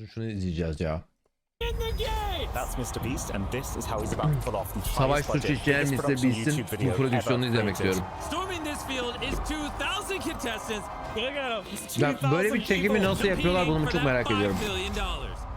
Şunu izleyeceğiz ya. That's MrBeast, and this is how he's about to pull off the Savaş highest suçu budget, işleyen biggest production MrBeast'in YouTube bu video prodüksiyonunu ever izlemek created. istiyorum. Storming this field is 2,000 contestants. Look at 'em. It's Ya 2,000 böyle bir çekimi people nasıl yapıyorlar bunu çok merak ediyorum. $5 million.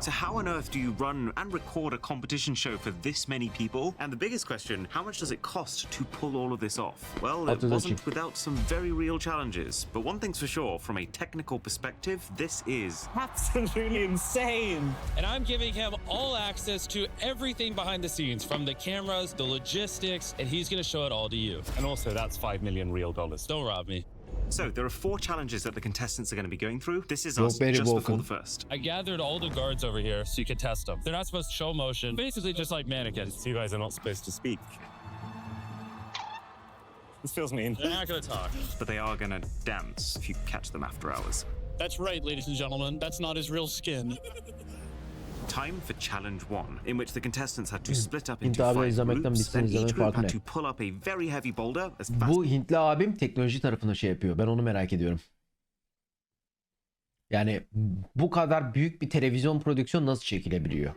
So how on earth do you run and record a competition show for this many people? And the biggest question, how much does it cost to pull all of this off? Well, it wasn't without some very real challenges. But one thing's for sure, from a technical perspective, this is Absolutely insane. And I'm giving him all access to everything behind the scenes, from the cameras, the logistics, and he's going to show it all to you. And also, that's $5 million real dollars. Don't rob me. So there are 4 challenges that the contestants are going to be going through. This is us just before the first. I gathered all the guards over here so you can test them. They're not supposed to show motion, basically just like mannequins. You guys are not supposed to speak. This feels mean. They're not going to talk. But they are going to dance if you catch them after hours. That's right, ladies and gentlemen. That's not his real skin. Time for challenge 1, in which the contestants had to split up into Hintli abi 5 izlemekten groups, bitsin and izlemenin each group farkı had ne? to pull up a very heavy boulder as fast Bu Hintli abim teknoloji tarafına şey yapıyor. Ben onu merak ediyorum. Yani bu kadar büyük bir televizyon prodüksiyon nasıl çekilebiliyor?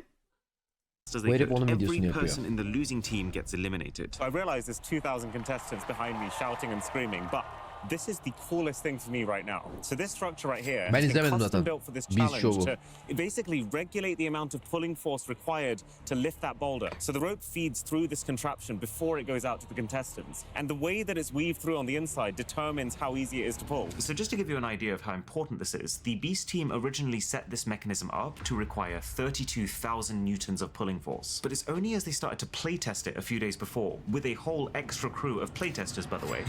as Bu they herif could. onun Every videosunu yapıyor. person in the losing team gets eliminated. I realize there's 2,000 contestants behind me shouting and screaming, but this is the coolest thing to me right now. So this structure right here Ben has been izlemedim custom zaten. built for this Beast challenge şovu. to basically regulate the amount of pulling force required to lift that boulder. So the rope feeds through this contraption before it goes out to the contestants. And the way that it's weaved through on the inside determines how easy it is to pull. So just to give you an idea of how important this is, the Beast team originally set this mechanism up to require 32,000 newtons of pulling force. But it's only as they started to playtest it a few days before, with a whole extra crew of playtesters, by the way,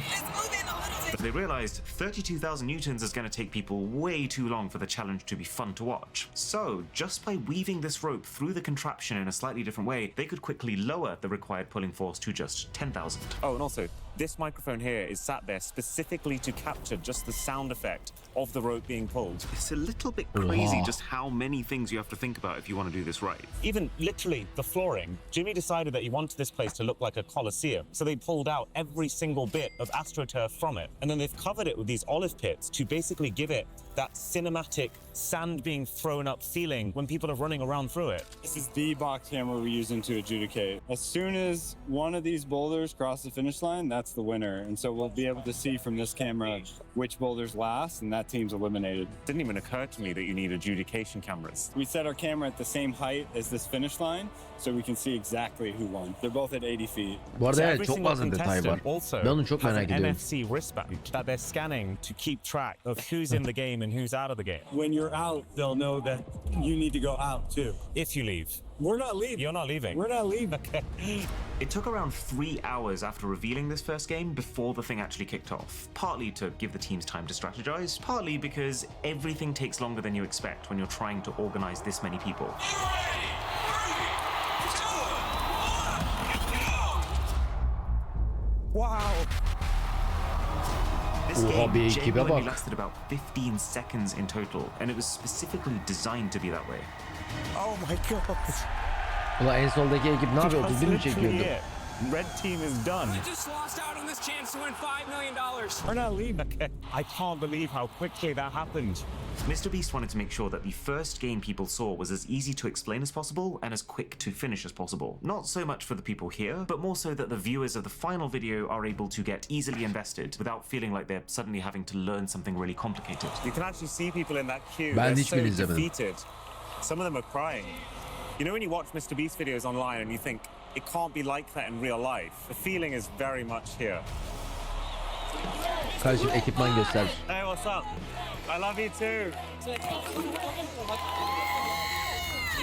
that they realized 32,000 newtons is going to take people way too long for the challenge to be fun to watch. So just by weaving this rope through the contraption in a slightly different way, they could quickly lower the required pulling force to just 10,000. Oh, and also, this microphone here is sat there specifically to capture just the sound effect of the rope being pulled. It's a little bit crazy just how many things you have to think about if you want to do this right. Even literally the flooring. Jimmy decided that he wanted this place to look like a coliseum, so they pulled out every single bit of AstroTurf from it, and then they've covered it with these olive pits to basically give it that cinematic sand being thrown up feeling when people are running around through it. This is the box camera we're using to adjudicate. As soon as one of these boulders cross the finish line, that's the winner. And so we'll be able to see from this camera which boulders last, and that team's eliminated. Didn't even occur to me that you need adjudication cameras. We set our camera at the same height as this finish line, so we can see exactly who won. They're both at 80 feet. Bu arada So evet every çok single fazla detay var. contestant also Ben onu çok has merak an ediyorum. NFC wristband that they're scanning to keep track of who's in the game and who's out of the game. When you're out, they'll know that you need to go out too. If you leave. We're not leaving. You're not leaving. We're not leaving. Okay. It took around 3 hours after revealing this first game before the thing actually kicked off. Partly to give the teams time to strategize, partly because everything takes longer than you expect when you're trying to organize this many people. Wow. This Oha, bir game ekibe genuinely bak. lasted about 15 seconds in total, and it was specifically designed to be that way. Oh my god. Ulan en soldaki ekip ne yapıyor? That's 31 mi literally çekiyordu? it. Red team is done. Just lost out on this chance to win $5 million. We're not leaving. Okay. I can't believe how quickly that happened. MrBeast wanted to make sure that the first game people saw was as easy to explain as possible and as quick to finish as possible. Not so much for the people here, but more so that the viewers of the final video are able to get easily invested without feeling like they're suddenly having to learn something really complicated. You can actually see people in that queue. Ben They're hiçbirini so izlemedim. defeated. Some of them are crying. You know when you watch MrBeast videos online and you think, it can't be like that in real life? The feeling is very much here. Kardeşim ekipman göster. Hey, what's up? I love you too.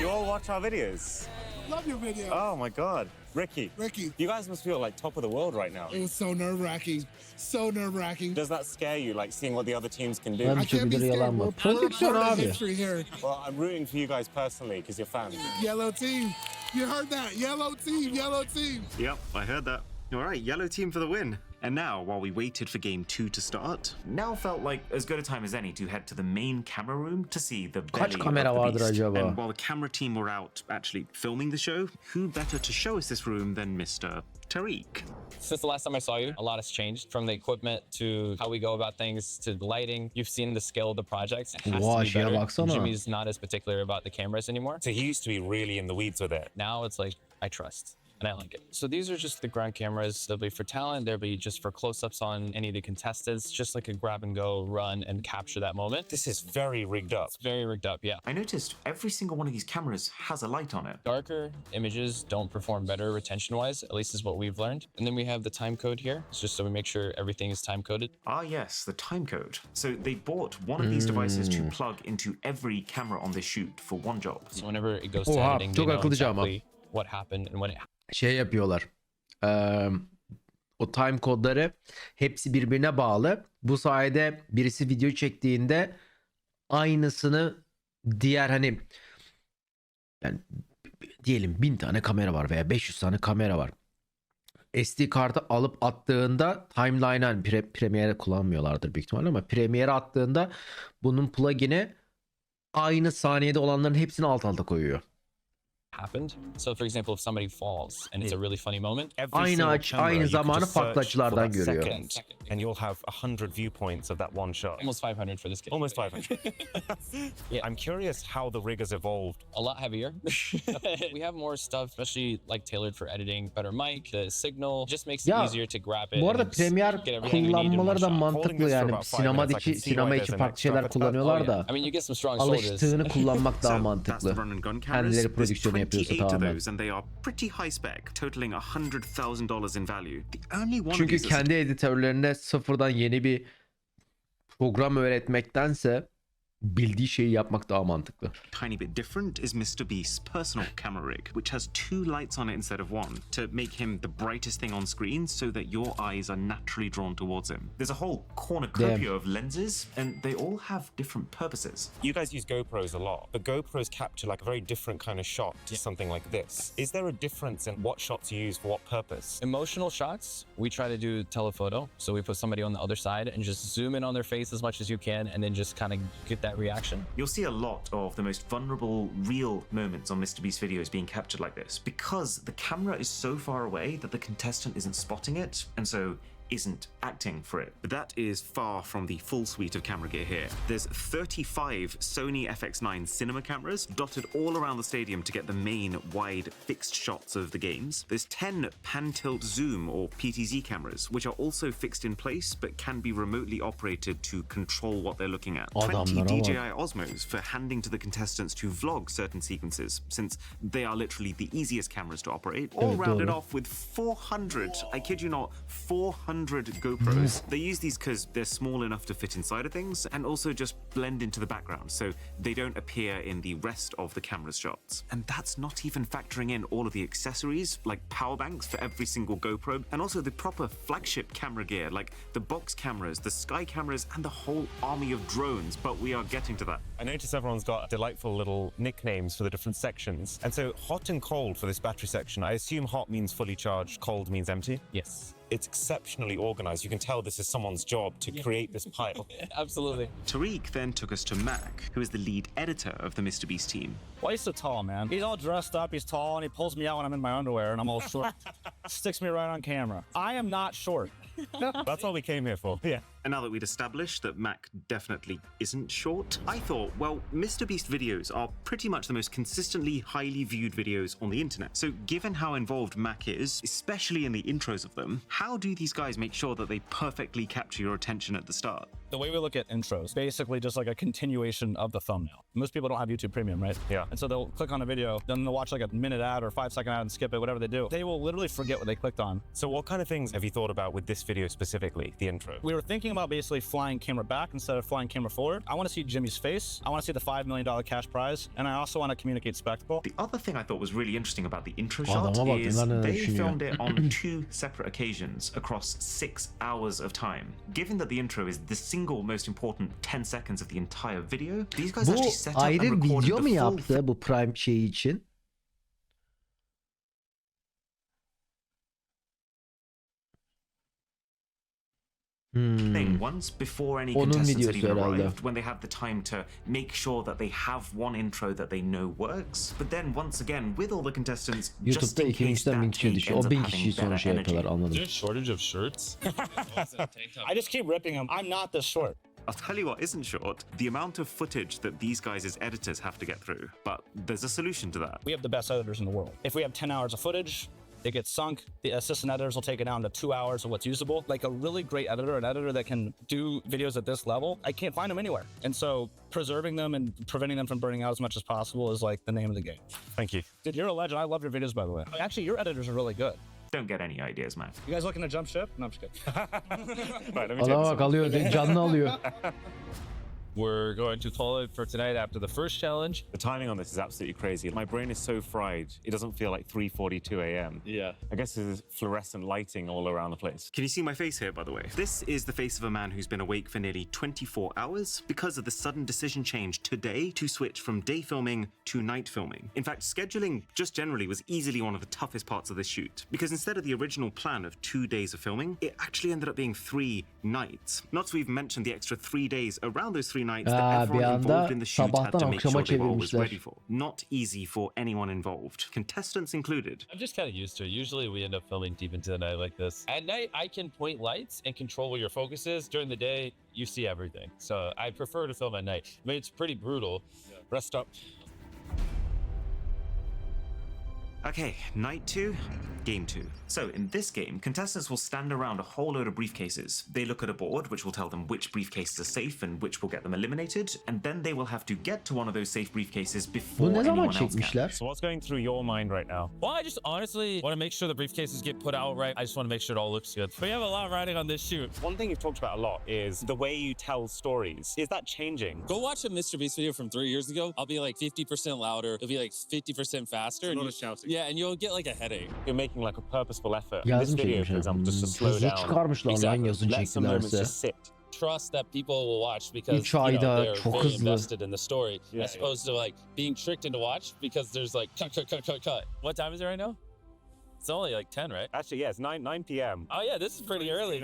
You all watch our videos? Love your video. Oh my god. Ricky. Ricky. You guys must feel like top of the world right now. It was so nerve-wracking. So nerve-wracking. Does that scare you, like seeing what the other teams can do? Ben I bir can't be çekilir yalan scared. mı? We're Prodüksiyon part of abi. history here. Well, I'm rooting for you guys personally because you're fans. Yellow team. You heard that. Yellow team. Yellow team. Yep, I heard that. All right, yellow team for the win. And now, while we waited for game 2 to start, now felt like as good a time as any to head to the main camera room to see the belly of kamera the vardır beast. acaba? And while the camera team were out actually filming the show, who better to show us this room than Mr. Tariq? Since the last time I saw you, a lot has changed from the equipment to how we go about things to the lighting. You've seen the scale of the projects. It has to Vay be şeye better. baksana. Jimmy's not as particular about the cameras anymore. So he used to be really in the weeds with it. Now it's like, I trust. And I like it. So these are just the ground cameras. They'll be for talent. They'll be just for close-ups on any of the contestants. Just like a grab and go, run and capture that moment. This is very rigged up. It's very rigged up, yeah. I noticed every single one of these cameras has a light on it. Darker images don't perform better retention-wise, at least is what we've learned. And then we have the time code here. It's just so we make sure everything is time-coded. Ah yes, the time code. So they bought one of these devices to plug into every camera on this shoot for one job. So whenever it goes to Oha, editing, they çok know akıllıca ama. exactly what happened and when it Şey yapıyorlar. O time kodları hepsi birbirine bağlı. Bu sayede birisi video çektiğinde aynısını diğer hani yani diyelim 1000 tane kamera var veya 500 tane kamera var. SD kartı alıp attığında timeline hani Premiere kullanmıyorlardır büyük ihtimalle ama Premiere attığında bunun plugin'i aynı saniyede olanların hepsini alt alta koyuyor. happened. So for example, if somebody falls and it's a really funny moment, Aynı zamanı farklı açılardan görüyor. And you'll have 100 viewpoints of that one shot. almost 500 for this game. Almost 500. Yeah. I'm curious how the rig has evolved. A lot heavier. We have more stuff, especially like tailored for editing, better mic, the signal just makes it Ya, easier to grab it. Bu arada and Premiere get everything we need in one kullanmaları da shot. mantıklı yani. Sinema için farklı şeyler kullanıyorlar da. I mean, you get some strong shoulders. Alıştığını kullanmak daha So that's mantıklı. the run and gun Kendileri cameras. There's prodüksiyonu yapıyorsa 28 of tamamen. those and they are pretty high spec, totaling $100,000 in value. The only one of Çünkü these is kendi editörlerine sıfırdan yeni bir program öğretmektense bildiği şeyi yapmak daha mantıklı. tiny bit different is MrBeast's personal camera rig, which has 2 lights on it instead of 1 to make him the brightest thing on screen so that your eyes are naturally drawn towards him. There's a whole cornucopia of lenses and they all have different purposes. You guys use GoPros a lot, but GoPros capture like a very different kind of shot to something like this. Is there a difference in what shots you use for what purpose? Emotional shots, we try to do telephoto. So we put somebody on the other side and just zoom in on their face as much as you can and then just kind of get that reaction. You'll see a lot of the most vulnerable, real moments on MrBeast videos being captured like this because the camera is so far away that the contestant isn't spotting it and so isn't acting for it. But that is far from the full suite of camera gear here. There's 35 Sony FX9 cinema cameras dotted all around the stadium to get the main wide fixed shots of the games. There's 10 pan tilt zoom or PTZ cameras, which are also fixed in place but can be remotely operated to control what they're looking at. 20 DJI Osmos for handing to the contestants to vlog certain sequences, since they are literally the easiest cameras to operate. All rounded off with 400, I kid you not, 400 GoPros. They use these because they're small enough to fit inside of things and also just blend into the background so they don't appear in the rest of the camera's shots. And that's not even factoring in all of the accessories like power banks for every single GoPro and also the proper flagship camera gear like the box cameras, the sky cameras and the whole army of drones, but we are getting to that. I notice everyone's got delightful little nicknames for the different sections. And so hot and cold for this battery section, I assume hot means fully charged, cold means empty. Yes. It's exceptionally organized. You can tell this is someone's job to create this pile. Absolutely. Tariq then took us to Mac, who is the lead editor of the MrBeast team. Why he's so tall, man? He's all dressed up, he's tall, and he pulls me out when I'm in my underwear and I'm all short. Sticks me right on camera. I am not short. That's all we came here for. Yeah. And now that we'd established that Mac definitely isn't short, I thought, well, MrBeast videos are pretty much the most consistently highly viewed videos on the internet. So given how involved Mac is, especially in the intros of them, how do these guys make sure that they perfectly capture your attention at the start? The way we look at intros, basically just like a continuation of the thumbnail. Most people don't have YouTube Premium, right? Yeah. And so they'll click on a video, then they'll watch like a minute ad or 5-second ad and skip it, whatever they do. They will literally forget what they clicked on. So what kind of things have you thought about with this video specifically, the intro? We were thinking about basically flying camera back instead of flying camera forward. I want to see Jimmy's face. I want to see the $5 million cash prize. And I also want to communicate spectacle. The other thing I thought was really interesting about the intro Adama shot bak, is neler they düşünüyor. filmed it on 2 separate occasions across 6 hours of time. Given that the intro is the single most important 10 seconds of the entire video, these guys actually Bu set up ayrı and recorded video mu the full yaptı bu Prime şeyi için? thing once before any Onun contestants had videosu even herhalde. arrived, when they have the time to make sure that they have one intro that they know works. But then once again, with all the contestants, just YouTube'da in case 2.000'den that 1000 kişi take düşüyor. ends O up 1000 having kişiyi sonra better şey energy. yapıyorlar, anladım. Is there a shortage of shirts? I just keep ripping them. I'm not this short. I'll tell you what isn't short, the amount of footage that these guys as editors have to get through. But there's a solution to that. We have the best editors in the world. If we have 10 hours of footage, it gets sunk. The assistant editors will take it down to 2 hours of what's usable. Like a really great editor, an editor that can do videos at this level, I can't find them anywhere. And so preserving them and preventing them from burning out as much as possible is like the name of the game. Thank you. Dude, you're a legend. I love your videos, by the way. Actually, your editors are really good. Don't get any ideas, man. You guys looking to jump ship? No, I'm just kidding. Right, let me take Adama this bak one. alıyor, canlı alıyor. We're going to call it for tonight after the first challenge. The timing on this is absolutely crazy. My brain is so fried, it doesn't feel like 3:42 a.m. Yeah. I guess there's fluorescent lighting all around the place. Can you see my face here, by the way? This is the face of a man who's been awake for nearly 24 hours because of the sudden decision change today to switch from day filming to night filming. In fact, scheduling just generally was easily one of the toughest parts of this shoot because instead of the original plan of 2 days of filming, it actually ended up being 3 nights. Not to even mention the extra 3 days around those 3 nights that bir everyone anda involved in the shoot had sabahtan to make akşama sure they were always çevirmişler. ready for. Not easy for anyone involved, contestants included. I'm just kind of used to it. Usually we end up filming deep into the night like this. At night, I can point lights and control where your focus is. During the day, you see everything. So I prefer to film at night. I mean, it's pretty brutal. Rest up. Okay, night 2, game 2. So in this game, contestants will stand around a whole load of briefcases. They look at a board, which will tell them which briefcases are safe and which will get them eliminated, and then they will have to get to one of those safe briefcases before Bu ne zaman anyone else can. çekmişler? So what's going through your mind right now? Well, I just honestly want to make sure the briefcases get put out right. I just want to make sure it all looks good. We have a lot riding on this shoot. One thing you've talked about a lot is the way you tell stories. Is that changing? Go watch a MrBeast video from 3 years ago. I'll be like 50% louder. It'll be like 50% faster. And shouting. yeah, and you'll get like a headache. You're making like a purposeful effort. In Yazın this video, for çekmişler. example, just to slow Hızlı down. çıkarmışlar lan yazın Let some moments çektilerse. just sit. Trust that people will watch because 3 you know, ayda they're çok very hızlı. invested in the story, Yeah, as opposed to like being tricked into watch because there's like cut. What time is it right now? It's only like 10, right? Actually, yeah, it's 9 p.m. Oh yeah, this is pretty early.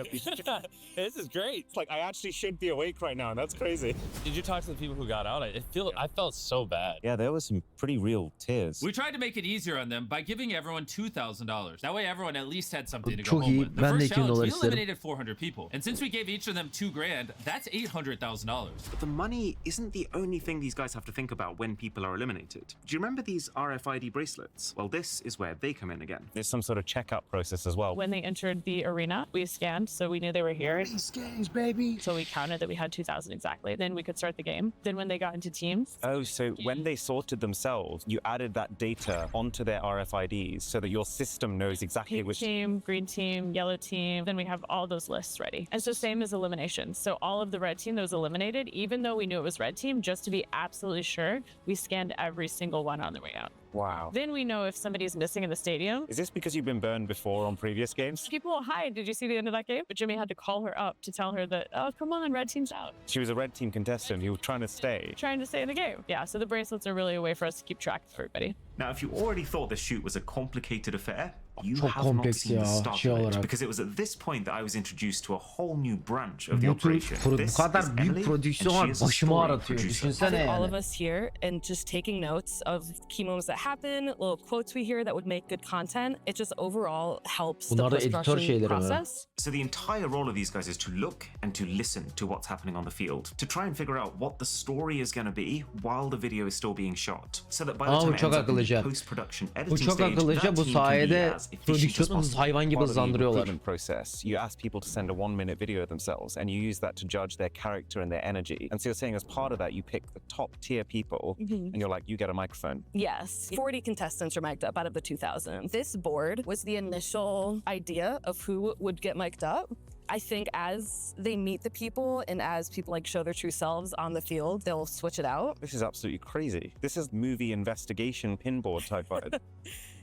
This is great. It's like I actually should be awake right now, and that's crazy. Did you talk to the people who got out? I felt so bad. Yeah, there were some pretty real tears. We tried to make it easier on them by giving everyone $2,000. That way everyone at least had something to go Çok home iyi. with. The Ben de first challenge, $2,000 we isterim. eliminated 400 people. And since we gave each of them $2,000, that's $800,000. But the money isn't the only thing these guys have to think about when people are eliminated. Do you remember these RFID bracelets? Well, this is where they come in again. There's some sort of checkout process as well. When they entered the arena, we scanned, so we knew they were here. Scans, baby. So we counted that we had 2,000 exactly. Then we could start the game. Then when they got into teams, Oh, so when they sorted themselves, you added that data onto their RFIDs so that your system knows exactly pink which. team, green team, yellow team, then we have all those lists ready. And so same as elimination. So all of the red team that was eliminated, even though we knew it was red team, just to be absolutely sure, we scanned every single one on the way out. Wow. Then we know if somebody's missing in the stadium. Is this because you've been burned before on previous games? People will hide. Did you see the end of that game? But Jimmy had to call her up to tell her that, oh, come on, red team's out. She was a red team contestant who was trying to stay. Trying to stay in the game. Yeah, so the bracelets are really a way for us to keep track of everybody. Now, if you already thought this shoot was a complicated affair, you Çok have not kompleks seen the ya, start şey of it, olarak. because it was at this point that I was introduced to a whole new branch of the Bu operation. bu This kadar is büyük Emily, prodüksiyon and var, she is a başımı story ağrıtıyor. producer. Düşünsene All yani. of us here and just taking notes of key moments that happen, little quotes we hear that would make good content. It just overall helps Bunlar da the editör post-production şeyleri mi? process. So the entire role of these guys is to look and to listen to what's happening on the field, to try and figure out what the story is going to be while the video is still being shot, so that by the Aa, time bu it çok ends up in the akıllıca. post-production Bu editing çok stage, akıllıca. that Bu team can be sayede as efficient as prodüksiyonu possible. hayvan gibi Part of the hızlandırıyorlar. recruitment process, you ask people to send a 1-minute video of themselves, and you use that to judge their character and their energy. And so you're saying as part of that, you pick the top tier people, and you're like, you get a microphone. Yes, 40 contestants are mic'd up out of the 2,000. This board was the initial idea of who would get mic'd up. I think as they meet the people and as people like show their true selves on the field, they'll switch it out. This is absolutely crazy. This is movie investigation pinboard type vibe.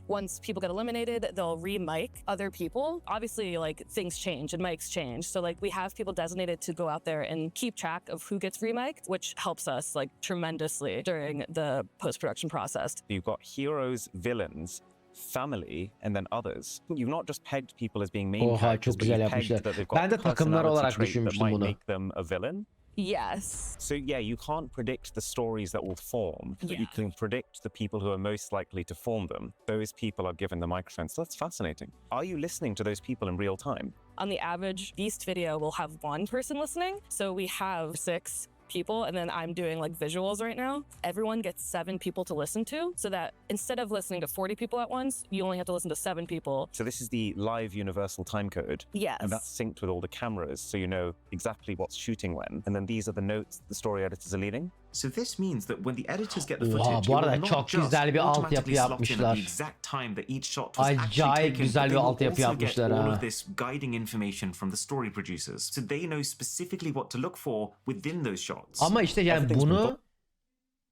Once people get eliminated, they'll re-mic other people. Obviously, like, things change and mics change. So, like, we have people designated to go out there and keep track of who gets re-mic'd, which helps us, like, tremendously during the post-production process. You've got heroes, villains, family, and then others. You've not just pegged people as being main Oha, characters, çok but güzel you've pegged yapmışlar. that they've got Ben de takımlar personality olarak trait that düşünmüştüm might bunu. make them a villain. Yes. So yeah, you can't predict the stories that will form, but you can predict the people who are most likely to form them. Those people are given the microphones. That's fascinating. Are you listening to those people in real time? On the average Beast video, we'll have one person listening. So we have 6 people, and then I'm doing like visuals right now. Everyone gets 7 people to listen to, so that instead of listening to 40 people at once, you only have to listen to 7 people. So this is the live universal time code. Yes. And that's synced with all the cameras, so you know exactly what's shooting when. And then these are the notes the story editors are leading. So this means that when the editors get the Oha, footage, bu it arada will not çok just güzel bir altyapı automatically slot in at yapmışlar. the exact time that each shot was actually Acayip taken, güzel but bir they will altyapı also get yapmışlar all ha. of this guiding information from the story producers, so they know specifically what to look for within those shots. Ama işte yani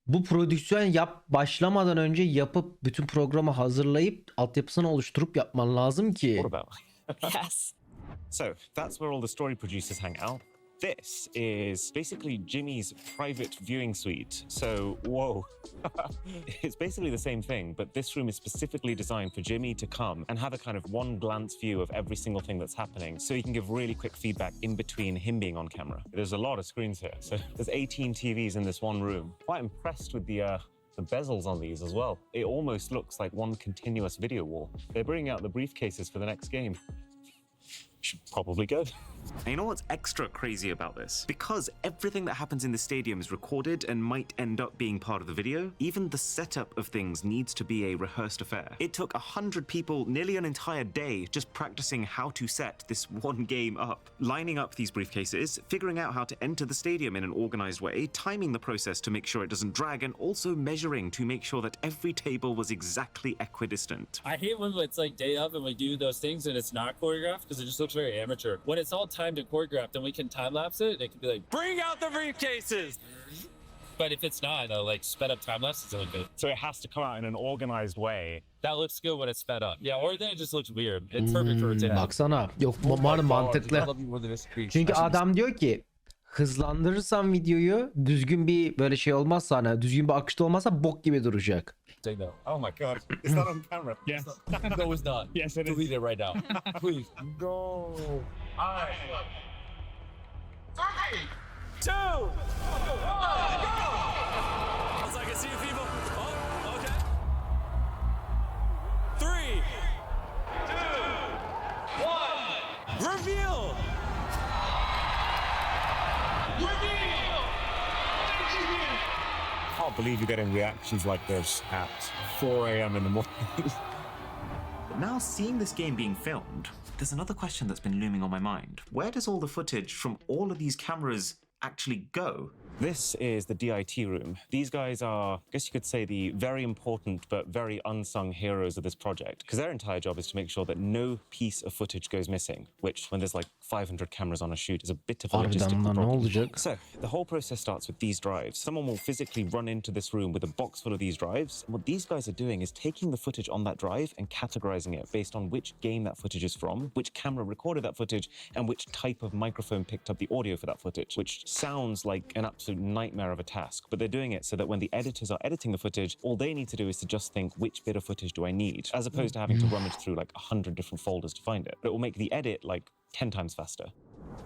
bu prodüksiyon başlamadan önce yapıp bütün programı hazırlayıp altyapısını oluşturup yapman lazım ki. What about? Yes. So that's where all the story producers hang out. This is basically Jimmy's private viewing suite. So, whoa. It's basically the same thing, but this room is specifically designed for Jimmy to come and have a kind of one glance view of every single thing that's happening, so he can give really quick feedback in between him being on camera. There's a lot of screens here. So there's 18 TVs in this one room. Quite impressed with the bezels on these as well. It almost looks like one continuous video wall. They're bringing out the briefcases for the next game. Should probably go. And you know what's extra crazy about this? Because everything that happens in the stadium is recorded and might end up being part of the video, even the setup of things needs to be a rehearsed affair. It took 100 people nearly an entire day just practicing how to set this one game up, lining up these briefcases, figuring out how to enter the stadium in an organized way, timing the process to make sure it doesn't drag, and also measuring to make sure that every table was exactly equidistant. I hate when it's like day of and we do those things and it's not choreographed because it just looks very amateur. When it's all timed and choreographed, then we can time lapse it. And it can be like, bring out the briefcases. But if it's not, like sped up time lapse, it's not good. So it has to come out in an organized way. That looks good when it's sped up. Yeah, or then it just looks weird. It's perfect for rotation. Baksana. Yok mantıklı. Çünkü adam diyor ki hızlandırırsam videoyu düzgün bir böyle şey olmazsa, hani düzgün bir akışta olmazsa bok gibi duracak. Oh my god, is that on camera? Yes. No, it's not. Yes, it is. Delete it right now. Please. Go. 2, 1, go! It's like I see people. Oh, okay. 3, 2, 1. Reveal! I can't believe you're getting reactions like this at 4 a.m. in the morning. But now, seeing this game being filmed, there's another question that's been looming on my mind. Where does all the footage from all of these cameras actually go? This is the DIT room. These guys are, I guess you could say, the very important but very unsung heroes of this project, because their entire job is to make sure that no piece of footage goes missing, which, when there's like 500 cameras on a shoot, is a bit of a logistical problem. So the whole process starts with these drives. Someone will physically run into this room with a box full of these drives. And what these guys are doing is taking the footage on that drive and categorizing it based on which game that footage is from, which camera recorded that footage, and which type of microphone picked up the audio for that footage, which sounds like an absolute nightmare of a task, but they're doing it so that when the editors are editing the footage, all they need to do is to just think, which bit of footage do I need, as opposed to having to rummage through like 100 different folders to find it. But it will make the edit like 10 times faster.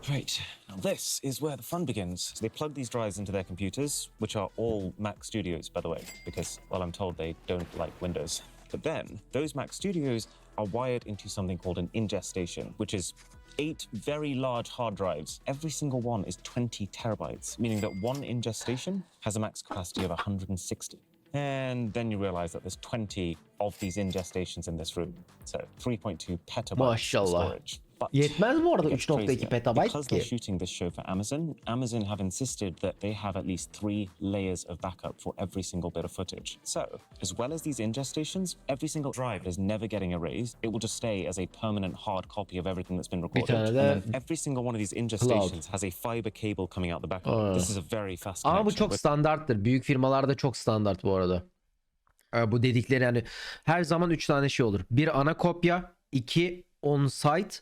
Right, now this is where the fun begins. So they plug these drives into their computers, which are all Mac Studios, by the way, because, well, I'm told they don't like Windows. But then, those Mac Studios are wired into something called an ingest station, which is 8 very large hard drives. Every single one is 20 terabytes, meaning that one ingest station has a max capacity of 160. And then you realize that there's 20 of these ingest stations in this room. So 3.2 petabytes of storage. But yetmez bu arada 3.2 petabyte because they're ki. shooting this show for Amazon have insisted that they have at least 3 layers of backup for every single bit of footage. So, as well as these ingest stations, every single drive is never getting erased. It will just stay as a permanent hard copy of everything that's been recorded. And then every single one of these ingest stations has a fiber cable coming out the back. This is a very fast connection. Ama bu çok standarttır. Büyük firmalarda çok standart bu arada. Bu dedikleri yani her zaman 3 tane şey olur. Bir ana kopya, 2 on-site,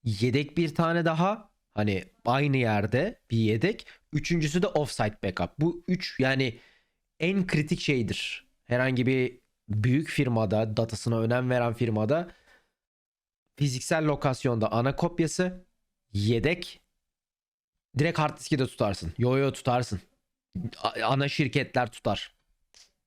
yedek bir tane daha, hani aynı yerde bir yedek, üçüncüsü de off-site backup. Bu 3 yani en kritik şeydir. Herhangi bir büyük firmada, datasına önem veren firmada fiziksel lokasyonda ana kopyası, yedek, direkt hard diski de tutarsın. Yo tutarsın. Ana şirketler tutar.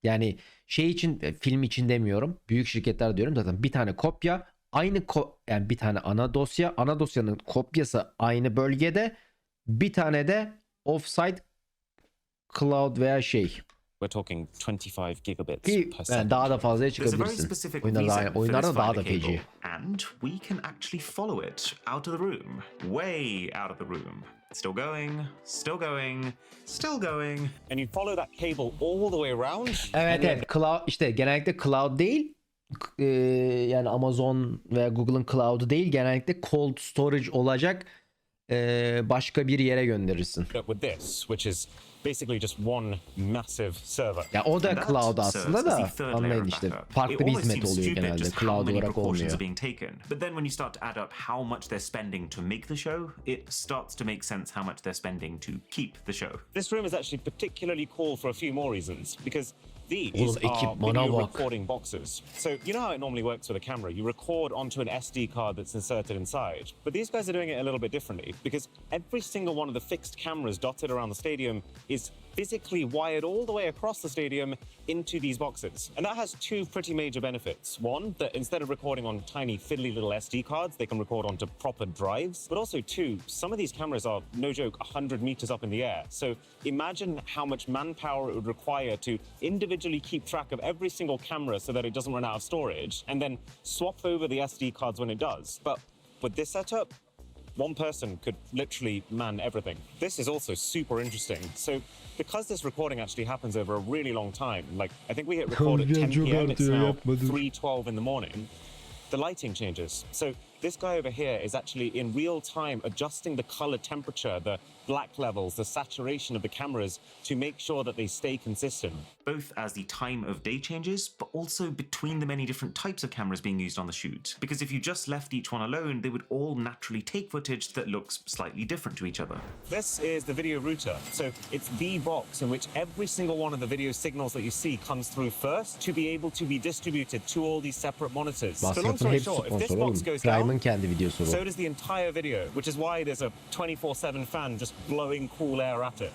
Yani şey için, film için demiyorum. Büyük şirketler diyorum zaten. Bir tane kopya, aynı yani bir tane ana dosya, ana dosyanın kopyası aynı bölgede, bir tane de offsite cloud veya şey. We're talking 25 gigabits Ki per second. yani daha da fazlaya There's a very çıkabilirsin. specific Oyunlarda, reason for oyunlarda this daha fiber da feci. cable, and we can actually follow it out of the room, way out of the room. Still going, still going, still going. And you follow that cable all the way around. Evet evet. Cloud, işte genellikle cloud değil. Yani Amazon veya Google'ın cloud'u değil. Genellikle cold storage olacak başka bir yere gönderirsin. With this, which is basically just one massive server. Ya o da And that cloud aslında serves as da the third layer anlayın of işte. backup. Farklı It bir almost hizmet seems oluyor stupid genelde. just how Cloud many olarak precautions olmuyor. are being taken. But then when you start to add up how much they're spending to make the show, it starts to make sense how much they're spending to keep the show. This room is actually particularly cool for a few more reasons, because these Oğlum, are ekipmana video bak. recording boxes. So you know how it normally works with a camera. You record onto an SD card that's inserted inside. But these guys are doing it a little bit differently, because every single one of the fixed cameras dotted around the stadium is physically wired all the way across the stadium into these boxes. And that has two pretty major benefits. One, that instead of recording on tiny fiddly little SD cards, they can record onto proper drives. But also two, some of these cameras are, no joke, 100 meters up in the air. So imagine how much manpower it would require to individually keep track of every single camera so that it doesn't run out of storage, and then swap over the SD cards when it does. But with this setup, one person could literally man everything. This is also super interesting. So because this recording actually happens over a really long time, like I think we hit record at 10 p.m. It's now 3:12 in the morning. The lighting changes. So this guy over here is actually in real time adjusting the color temperature, the black levels, the saturation of the cameras to make sure that they stay consistent. Both as the time of day changes, but also between the many different types of cameras being used on the shoot. Because if you just left each one alone, they would all naturally take footage that looks slightly different to each other. This is the video router. So it's the box in which every single one of the video signals that you see comes through first to be able to be distributed to all these separate monitors. So long Masrafın story hepsi short, if this sponsor box oğlum. goes down, Prime'ın kendi videosu bu. so does the entire video, which is why there's a 24/7 fan just blowing cool air at it.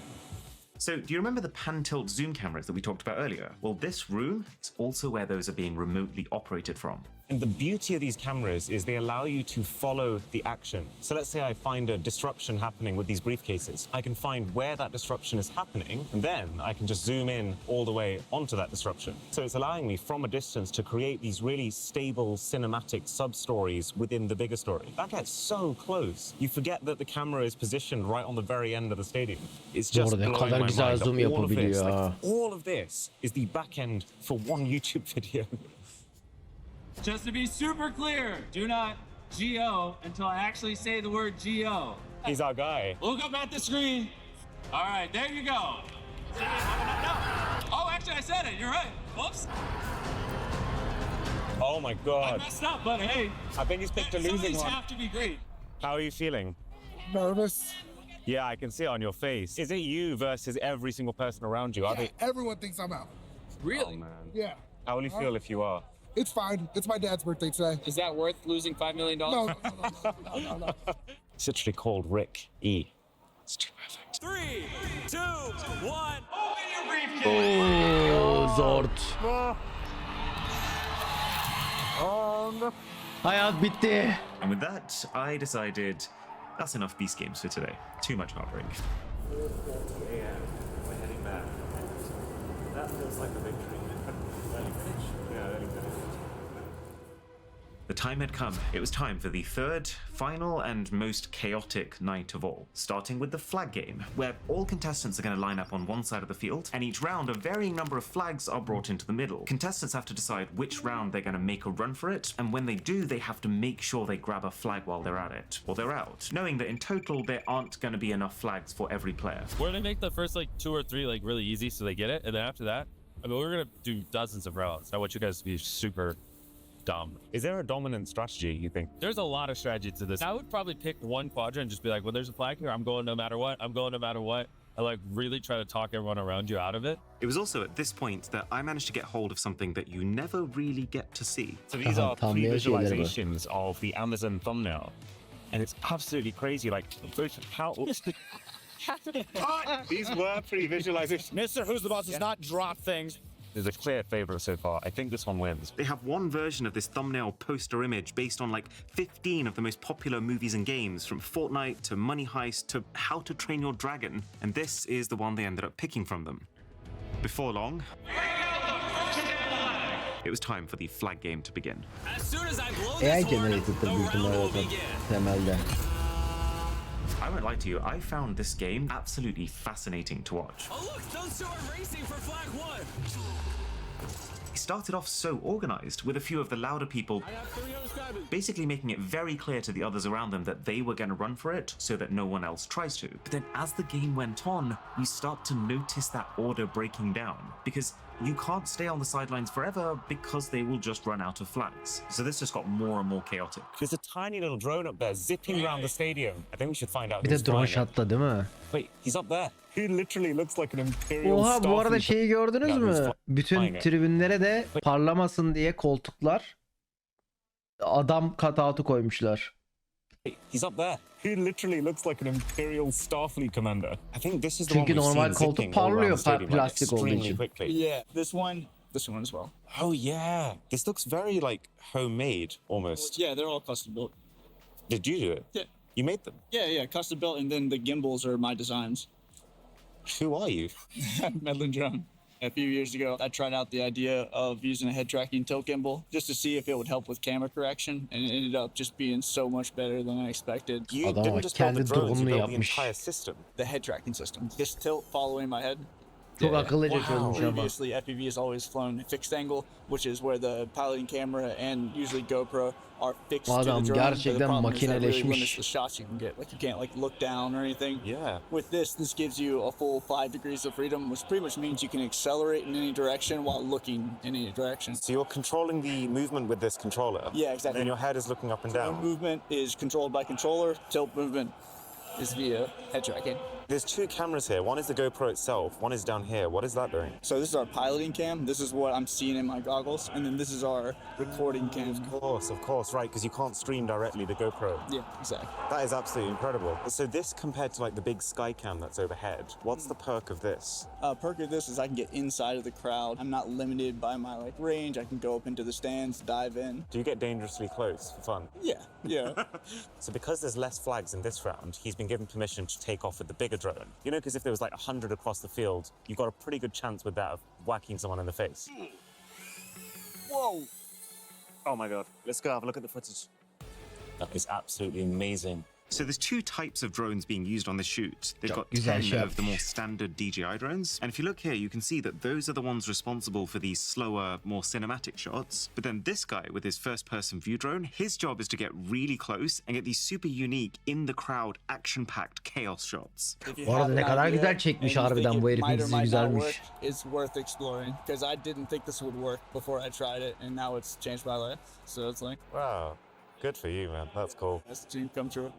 So, do you remember the pan-tilt zoom cameras that we talked about earlier? Well, this room is also where those are being remotely operated from. And the beauty of these cameras is they allow you to follow the action. So let's say I find a disruption happening with these briefcases. I can find where that disruption is happening, and then I can just zoom in all the way onto that disruption. So it's allowing me from a distance to create these really stable cinematic sub-stories within the bigger story. That gets so close. You forget that the camera is positioned right on the very end of the stadium. It's just Doğru, ne blowing kadar my güzel mind. zoom All of this, yapabiliyor ha. all of this is the back end for one YouTube video. Just to be super clear, do not GO until I actually say the word GO. He's our guy. Look up at the screen. All right, there you go. Oh, actually, I said it. You're right. Whoops. Oh my God. I messed up, but hey. I think he's picked a Some of losing these one. have to be great. How are you feeling? Nervous. Yeah, I can see it on your face. Is it you versus every single person around you? Are Yeah, they? everyone thinks I'm out. Really? Oh, man. Yeah. How will you feel if you are? It's fine. It's my dad's birthday today. Is that worth losing $5 million? No, no. It's literally called Rick E. It's too perfect. 3, 2, 1. Open your briefcase. Oo, zort. Hayat bitti. And with that, I decided that's enough Beast games for today. Too much heartbreak. Yeah, we're heading back. That feels like a victory. Early finish? Yeah, early finish. The time had come. It was time for the third, final, and most chaotic night of all. Starting with the flag game, where all contestants are going to line up on one side of the field, and each round a varying number of flags are brought into the middle. Contestants have to decide which round they're going to make a run for it, and when they do, they have to make sure they grab a flag while they're at it, or they're out, knowing that in total there aren't going to be enough flags for every player. We're gonna make the first like 2 or 3 like really easy so they get it, and then after that, I mean, we're gonna do dozens of rounds. I want you guys to be super dumb. Is there a dominant strategy, you think? There's a lot of strategy to this. I would probably pick one quadrant and just be like, well, there's a flag here. I'm going no matter what. I'm going no matter what. I like really try to talk everyone around you out of it. It was also at this point that I managed to get hold of something that you never really get to see. So these are Thumbnail şeyleri bu. pre-visualizations of the Amazon thumbnail. And it's absolutely crazy, like, how... These were pre-visualizations. Mr. Who's the Boss does not drop things. There's a clear favorite so far. I think this one wins. They have one version of this thumbnail poster image based on like 15 of the most popular movies and games, from Fortnite to Money Heist to How to Train Your Dragon, and this is the one they ended up picking from them. Before long, it was time for the flag game to begin. As soon as I blow AI this horn, generated the büyük round ihtimalle will zaten begin. temelde. I won't lie to you, I found this game absolutely fascinating to watch. Oh look, those two are racing for flag 1. It started off so organized, with a few of the louder people basically making it very clear to the others around them that they were going to run for it so that no one else tries to. But then as the game went on, you start to notice that order breaking down, because you can't stay on the sidelines forever because they will just run out of flags. So this just got more and more chaotic. There's a tiny little drone up there zipping around the stadium. I think we should find out Bir who's de drone flying it. shotla değil mi? Wait, he's up there. He literally looks like an Imperial Oha bu arada Starfleet. şeyi gördünüz mü? Bütün tribünlere de parlamasın diye koltuklar adam cutout'u koymuşlar. He's up there. He literally looks like an Imperial Starfleet commander. I think this is the Çünkü one we've normal seen koltuk zipping all around parlıyor the stadium, like, plastik olduğu extremely için. quickly. Yeah, this one as well. Oh yeah, this looks very like homemade almost. Yeah, they're all custom built. Did you do it? Yeah. You made them. Yeah, custom built, and then the gimbals are my designs. Who are you? Medlin drone. A few years ago, I tried out the idea of using a head tracking tilt gimbal just to see if it would help with camera correction, and it ended up just being so much better than I expected. You Adam didn't just build the kendi drones, you drone'unu built the yapmış. entire system. The head tracking system. Just tilt following my head. Çok akıllıca çözmüş ama. Previously, FPV has always flown fixed angle, which is where the piloting camera and usually GoPro are fixed to Adam the drone. gerçekten The problem is that really makineleşmiş. limits the shots you can get. Like you can't like look down or anything. Yeah. With this gives you a full 5 degrees of freedom, which pretty much means you can accelerate in any direction while looking in any direction. So you're controlling the movement with this controller. Yeah, exactly. And your head is looking up and Drone down. movement is controlled by controller. Tilt movement is via head tracking. There's two cameras here. One is the GoPro itself. One is down here. What is that doing? So this is our piloting cam. This is what I'm seeing in my goggles, and then this is our recording cam. Of course, right, because you can't stream directly the GoPro. Yeah, exactly. That is absolutely incredible. So this compared to like the big sky cam that's overhead, what's the perk of this? Perk of this is I can get inside of the crowd. I'm not limited by my like range. I can go up into the stands, dive in. Do you get dangerously close for fun? Yeah. So because there's less flags in this round, he's been given permission to take off with the bigger drone. You know, because if there was like 100 across the field, you've got a pretty good chance with that of whacking someone in the face. Whoa. Oh my God. Let's go have a look at the footage. That is absolutely amazing. So there's two types of drones being used on this shoot. They've got güzel 10 şey of the more yapmış. standard DJI drones. And if you look here, you can see that those are the ones responsible for these slower, more cinematic shots. But then this guy with his first-person view drone, his job is to get really close and get these super unique, in-the-crowd, action-packed chaos shots. Bu arada ne kadar güzel çekmiş harbiden bu herifin dizi güzelmiş. It's worth exploring because I didn't think this would work before I tried it, and now it's changed my life. So it's like, Wow. Good for you, man. That's cool. that's the dream come true.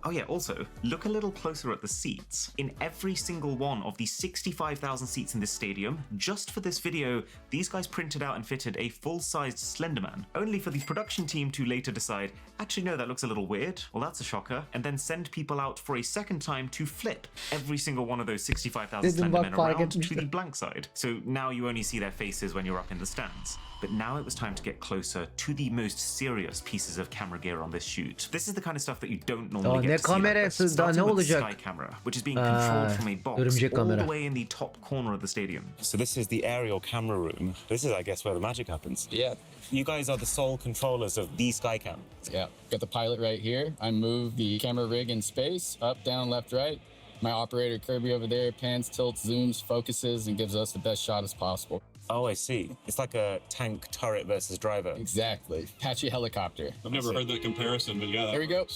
Oh yeah, also, look a little closer at the seats. In every single one of the 65,000 seats in this stadium, just for this video, these guys printed out and fitted a full-sized Slenderman, only for the production team to later decide, actually no, that looks a little weird, well that's a shocker, and then send people out for a second time to flip every single one of those 65,000 Dedim bak Slendermen fark around to etmiştim. the blank side. So now you only see their faces when you're up in the stands. But now it was time to get closer to the most serious pieces of camera gear on this shoot. This is the kind of stuff that you don't normally ne get to see like this. kamerası, daha ne Starting with the olacak? Sky camera, which is being controlled from a box örümcek all kamera. the way in the top corner of the stadium. So this is the aerial camera room. This is, I guess, where the magic happens. Yeah. You guys are the sole controllers of the Skycam. Yeah. Got the pilot right here. I move the camera rig in space, up, down, left, right. My operator Kirby over there pans, tilts, zooms, focuses, and gives us the best shot as possible. Oh, I see. It's like a tank turret versus driver. Exactly. Apache helicopter. I've never heard that comparison, but yeah. There we go.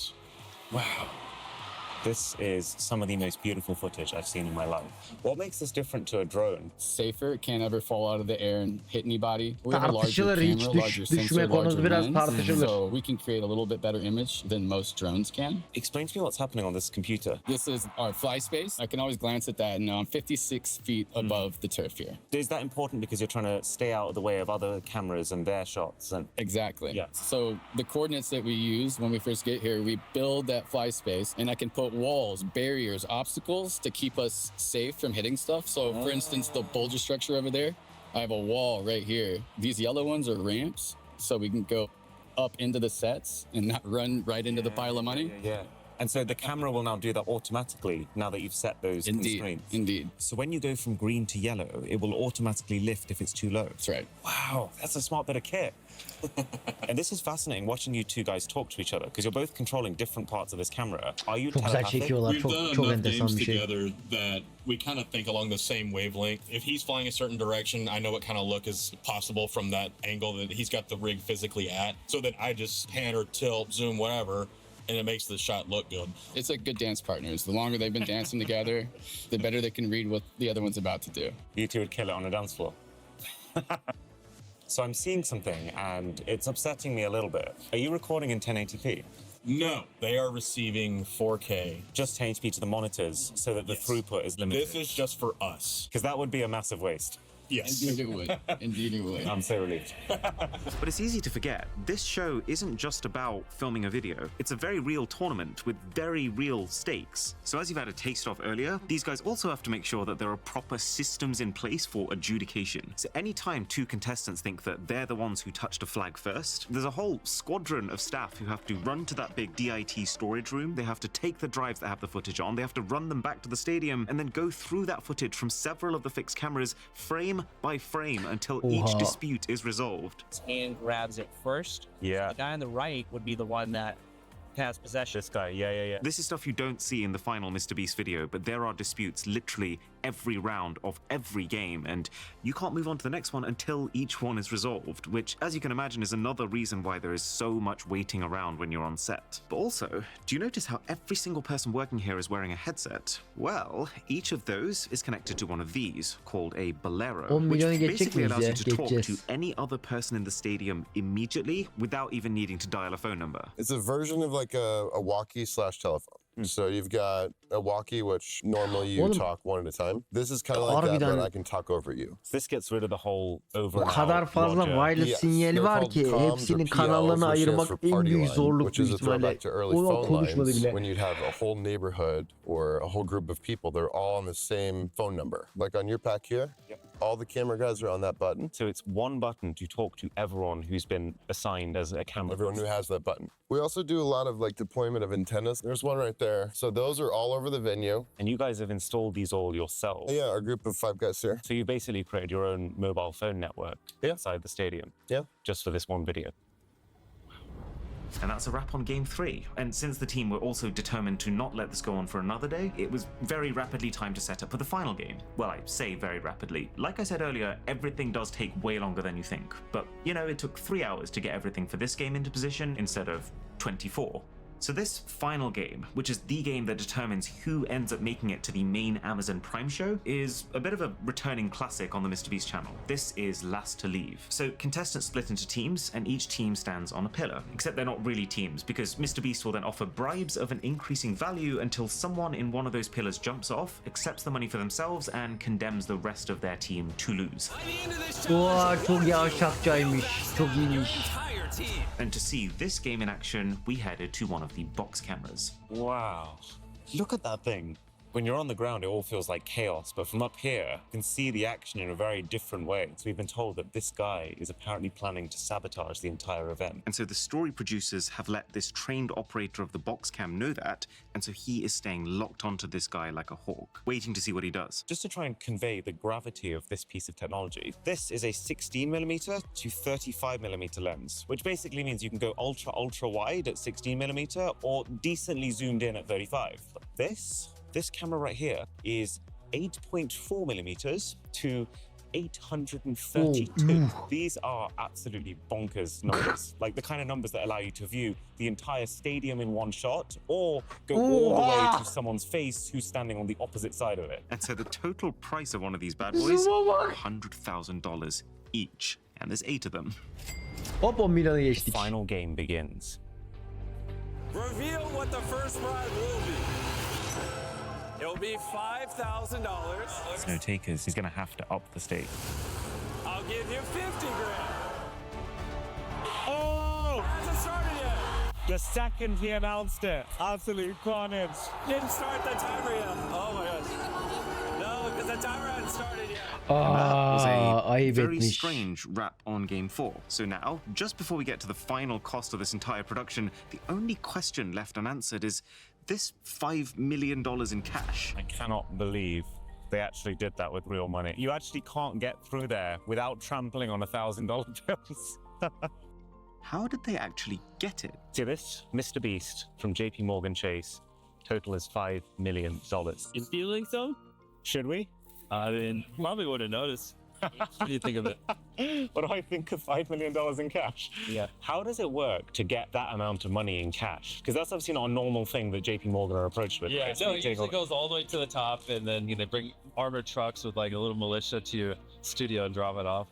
Wow. This is some of the most beautiful footage I've seen in my life. What makes this different to a drone? Safer, it can't ever fall out of the air and hit anybody. We have a larger Tartışılır, hiç camera, larger düşme sensor, konusu larger biraz lens, tartışılır. so we can create a little bit better image than most drones can. Explain to me what's happening on this computer. This is our fly space. I can always glance at that, and I'm 56 feet above the turf here. Is that important because you're trying to stay out of the way of other cameras and their shots? And Exactly. Yeah. So the coordinates that we use when we first get here, we build that fly space, and I can put walls, barriers, obstacles to keep us safe from hitting stuff. So for instance, the boulder structure over there, I have a wall right here. These yellow ones are ramps, so we can go up into the sets and not run right into the pile of money. yeah. And so the camera will now do that automatically now that you've set those constraints. Indeed. So when you go from green to yellow, it will automatically lift if it's too low. That's right. Wow, that's a smart bit of kit. And this is fascinating watching you two guys talk to each other because you're both controlling different parts of this camera. Are you Çok güzel telepathic? çekiyorlar. We've done Çok enough enteresan games bir şey. together that we kind of think along the same wavelength. If he's flying a certain direction, I know what kind of look is possible from that angle that he's got the rig physically at. So then I just pan or tilt, zoom, whatever, and it makes the shot look good. It's like good dance partners. The longer they've been dancing together, the better they can read what the other one's about to do. You two would kill it on a dance floor. So I'm seeing something and it's upsetting me a little bit. Are you recording in 1080p? No, they are receiving 4K. Just 1080p to the monitors so that the throughput is limited. This is just for us. Because that would be a massive waste. Yes. Indeed it would. Indeed it would. I'm so relieved. But it's easy to forget. This show isn't just about filming a video. It's a very real tournament with very real stakes. So as you've had a taste of earlier, these guys also have to make sure that there are proper systems in place for adjudication. So anytime two contestants think that they're the ones who touched a flag first, there's a whole squadron of staff who have to run to that big DIT storage room. They have to take the drives that have the footage on. They have to run them back to the stadium and then go through that footage from several of the fixed cameras frame by frame until each dispute is resolved. And grabs it first. Yeah. The guy on the right would be the one that has possession. This guy, yeah. This is stuff you don't see in the final MrBeast video, but there are disputes literally every round of every game, and you can't move on to the next one until each one is resolved, which, as you can imagine, is another reason why there is so much waiting around when you're on set. But also, do you notice how every single person working here is wearing a headset? Well, each of those is connected to one of these, called a bolero, which basically allows you to talk to any other person in the stadium immediately without even needing to dial a phone number. It's a version of like a walkie/telephone. So you've got a walkie, which normally you talk one at a time. This is kind of like that, but I can talk over you. This gets rid of the whole over O kadar fazla wireless sinyali var ki hepsinin kanallarını ayırmak en büyük zorluk which is büyük a throwback ihtimalle. to early O phone konuşmadı lines bile. when you'd have a whole neighborhood or a whole group of people. They're all on the same phone number. Like on your pack here, all the camera guys are on that button. So it's one button to talk to everyone who's been assigned as a camera. Everyone who has that button. We also do a lot of like deployment of antennas. There's one right there. So those are all over the venue. And you guys have installed these all yourselves. Yeah, our group of 5 guys here. So you basically created your own mobile phone network inside the stadium. Yeah. Just for this one video. And that's a wrap on game 3. And since the team were also determined to not let this go on for another day, it was very rapidly time to set up for the final game. Well, I say very rapidly. Like I said earlier, everything does take way longer than you think. But, you know, it took 3 hours to get everything for this game into position instead of 24. So this final game, which is the game that determines who ends up making it to the main Amazon Prime show, is a bit of a returning classic on the MrBeast channel. This is Last to Leave. So contestants split into teams, and each team stands on a pillar, except they're not really teams, because MrBeast will then offer bribes of an increasing value until someone in one of those pillars jumps off, accepts the money for themselves, and condemns the rest of their team to lose. Oha çok yavşakçaymış. Çok iyiymiş. And to see this game in action, we headed to one of the box cameras. Wow. Look at that thing. When you're on the ground, it all feels like chaos, but from up here, you can see the action in a very different way. So we've been told that this guy is apparently planning to sabotage the entire event. And so the story producers have let this trained operator of the box cam know that, and so he is staying locked onto this guy like a hawk, waiting to see what he does. Just to try and convey the gravity of this piece of technology, this is a 16mm to 35mm lens, which basically means you can go ultra wide at 16mm or decently zoomed in at 35. But this camera right here is 8.4mm to 832. These are absolutely bonkers numbers. Like the kind of numbers that allow you to view the entire stadium in one shot or go all the way to someone's face who's standing on the opposite side of it. And so the total price of one of these bad boys, $100,000 each. And there's 8 of them. Hop 10 milyonu geçtik. Final game begins. Reveal what the first prize will be. It'll be $5,000. There's no takers. He's going to have to up the stake. I'll give you 50 grand. Oh! Hasn't started yet. The second he announced it, absolute carnage. Didn't start the timer yet. Oh my gosh. No, because the timer hadn't started yet. Was a ayıp very etmiş. strange wrap on game 4. So now, just before we get to the final cost of this entire production, the only question left unanswered is this $5 million in cash. I cannot believe they actually did that with real money. You actually can't get through there without trampling on $1,000 bills. How did they actually get it? See this? MrBeast from JP Morgan Chase. Total is $5 million. You feeling so? Should we? I mean, probably wouldn't notice. What do you think of it? What do I think of $5 million in cash? Yeah. How does it work to get that amount of money in cash? Because that's obviously not a normal thing that JP Morgan are approached with. Yeah, right? so it usually goes all the way to the top, and then they bring armored trucks with like a little militia to your studio and drop it off.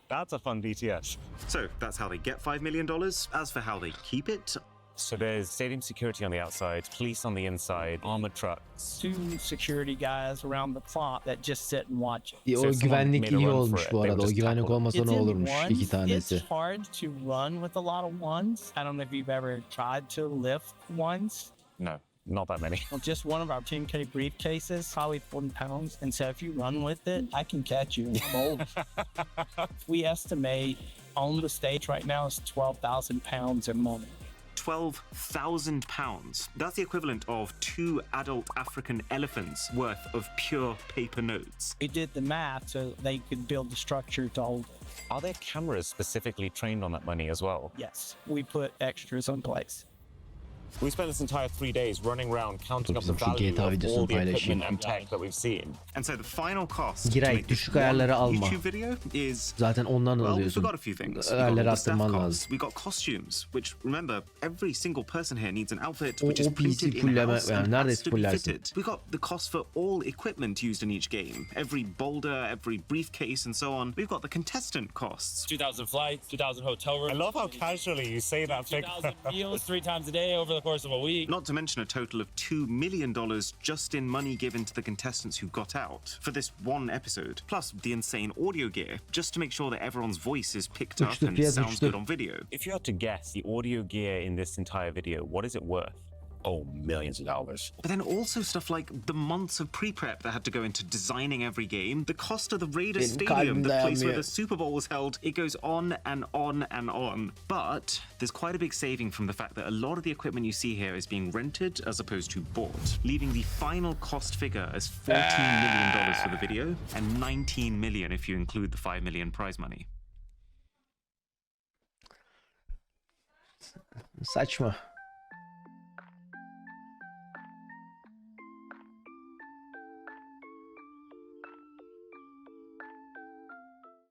That's a fun BTS. So that's how they get $5 million. As for how they keep it, So there's stadium security on the outside, police on the inside, armored trucks. 2 security guys around the clock that just sit and watch it. O güvenlik iyi olmuş bu arada. O güvenlik olmasa ne olurmuş? 2 tanesi. It's hard to run with a lot of ones. I don't know if you've ever tried to lift ones. No, not that many. Well, just one of our 10K briefcases, probably 40 pounds. And so if you run with it, I can catch you. I'm old. We estimate on the stage right now is 12,000 pounds in money. 12,000 pounds. That's the equivalent of 2 adult African elephants worth of pure paper notes. We did the math so they could build the structure to hold it. Are there cameras specifically trained on that money as well? Yes, we put extras in place. We spent this entire 3 days running around counting up the Bizim şu value GTA of videosunu all the paylaşayım. equipment and tech that we've seen. And so the final cost to Giray, make this düşük ayarları one alma. YouTube video is, Zaten ondan well, we alıyorsun. forgot a few things. We Ayarları got the staff arttırman costs. lazım. We got costumes, which remember, every single person here needs an outfit O which is PC printed fulleme, in-house yani and has neredeyse to be fullersin. fitted. We got the cost for all equipment used in each game, every boulder, every briefcase, and so on. We've got the contestant costs. 2,000 flights, 2,000 hotel rooms. I love how casually you say that figure. 2,000 meals 3 times a day over the course of a week. Not to mention a total of $2 million just in money given to the contestants who got out for this one episode, plus the insane audio gear, just to make sure that everyone's voice is picked up Uçtu, and fiyat sounds uçtu. good on video. If you had to guess the audio gear in this entire video, what is it worth? Oh, millions of dollars. But then also stuff like the months of pre-prep that had to go into designing every game, the cost of the Raiders Benim Stadium, the kalbim place where dayanmıyor. the Super Bowl was held, it goes on and on and on. But there's quite a big saving from the fact that a lot of the equipment you see here is being rented as opposed to bought, leaving the final cost figure as $14 million for the video and $19 million if you include the $5 million prize money. Saçma.